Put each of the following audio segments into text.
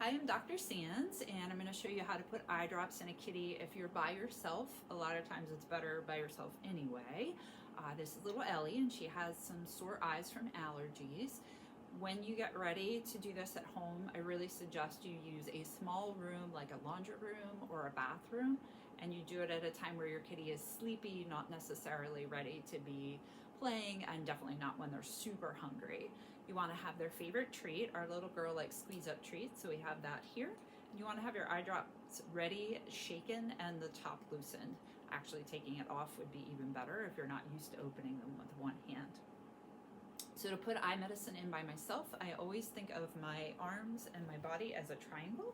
I am Dr. Sands, and I'm going to show you how to put eye drops in a kitty if you're by yourself. A lot of times it's better by yourself anyway. This is little Ellie, and she has some sore eyes from allergies. When you get ready to do this at home, I really suggest you use a small room like a laundry room or a bathroom, and you do it at a time where your kitty is sleepy, not necessarily ready to be playing, and definitely not when they're super hungry. You want to have their favorite treat. Our little girl likes squeeze up treats, so we have that here. You want to have your eye drops ready, shaken, and the top loosened. Actually, taking it off would be even better if you're not used to opening them with one hand. So to put eye medicine in by myself, I always think of my arms and my body as a triangle,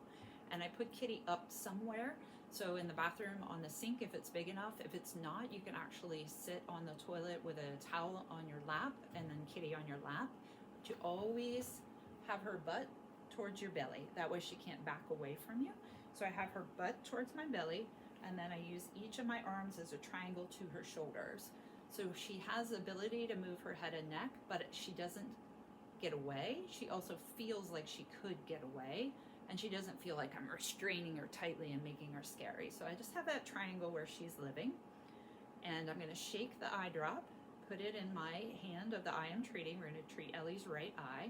and I put Kitty up somewhere. So in the bathroom, on the sink if it's big enough. If it's not, you can actually sit on the toilet with a towel on your lap and then Kitty on your lap. But you always have her butt towards your belly. That way she can't back away from you. So I have her butt towards my belly, and then I use each of my arms as a triangle to her shoulders. So she has the ability to move her head and neck, but she doesn't get away. She also feels like she could get away, and she doesn't feel like I'm restraining her tightly and making her scary. So I just have that triangle where she's living, and I'm gonna shake the eye drop, put it in my hand of the eye I'm treating. We're gonna treat Ellie's right eye.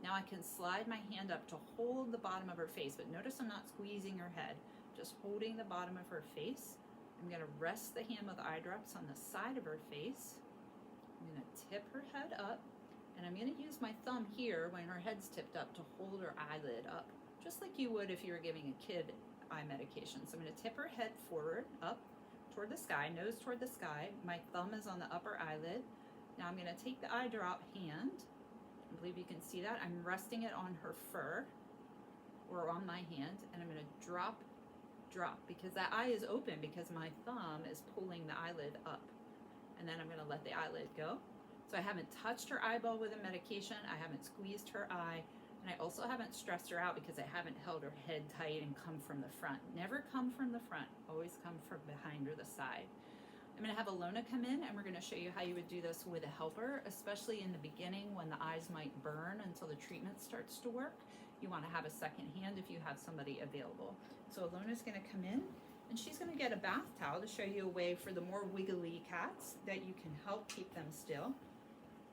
Now I can slide my hand up to hold the bottom of her face, but notice I'm not squeezing her head, just holding the bottom of her face. I'm going to rest the hand with the eye drops on the side of her face. I'm going to tip her head up, and I'm going to use my thumb here when her head's tipped up to hold her eyelid up, just like you would if you were giving a kid eye medication. So I'm going to tip her head forward, up toward the sky, nose toward the sky. My thumb is on the upper eyelid. Now I'm going to take the eye drop hand. I believe you can see that. I'm resting it on her fur or on my hand, and I'm going to drop, because that eye is open because my thumb is pulling the eyelid up, and then I'm going to let the eyelid go. So I haven't touched her eyeball with a medication, I haven't squeezed her eye, and I also haven't stressed her out because I haven't held her head tight and come from the front. Never come from the front, always come from behind or the side. I'm going to have Alona come in, and we're going to show you how you would do this with a helper, especially in the beginning when the eyes might burn until the treatment starts to work. You want to have a second hand if you have somebody available. So Alona's going to come in, and she's going to get a bath towel to show you a way for the more wiggly cats that you can help keep them still.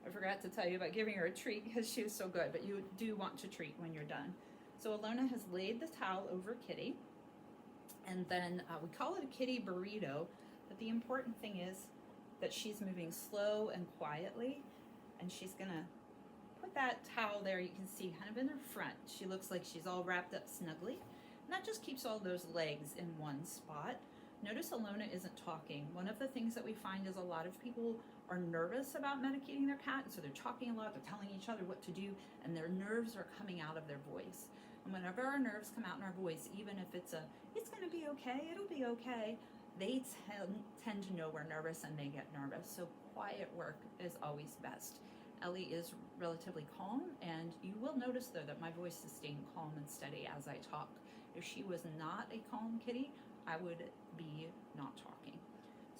I forgot to tell you about giving her a treat because she was so good, but you do want to treat when you're done. So Alona has laid the towel over Kitty, and then we call it a kitty burrito, but the important thing is that she's moving slow and quietly, and she's going to put that towel there, you can see kind of in her front. She looks like she's all wrapped up snugly, and that just keeps all those legs in one spot. Notice Alona isn't talking. One of the things that we find is a lot of people are nervous about medicating their cat, and so they're talking a lot, they're telling each other what to do, and their nerves are coming out of their voice. And whenever our nerves come out in our voice, even if it's gonna be okay, it'll be okay, they tend to know we're nervous and they get nervous. So quiet work is always best. Ellie is relatively calm, and you will notice though that my voice is staying calm and steady as I talk. If she was not a calm kitty, I would be not talking.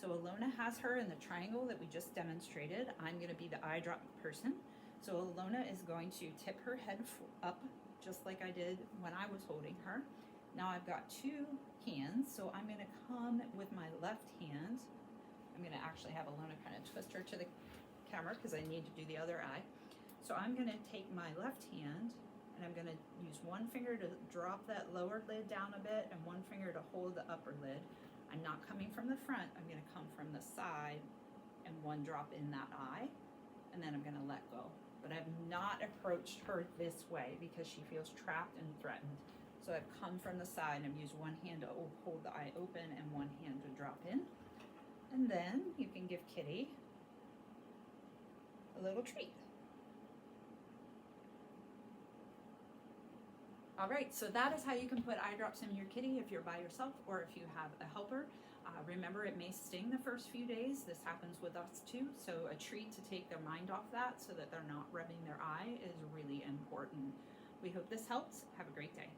So Alona has her in the triangle that we just demonstrated. I'm going to be the eye drop person. So Alona is going to tip her head up just like I did when I was holding her. Now I've got two hands, so I'm going to come with my left hand. I'm going to actually have Alona kind of twist her to the camera because I need to do the other eye. So I'm going to take my left hand, and I'm going to use one finger to drop that lower lid down a bit and one finger to hold the upper lid. I'm not coming from the front, I'm going to come from the side, and one drop in that eye, and then I'm going to let go. But I've not approached her this way because she feels trapped and threatened. So I've come from the side, and I've used one hand to hold the eye open and one hand to drop in. And then you can give Kitty a little treat. All right, so that is how you can put eye drops in your kitty if you're by yourself or if you have a helper. Remember, it may sting the first few days. This happens with us too. So a treat to take their mind off that so that they're not rubbing their eye is really important. We hope this helps. Have a great day.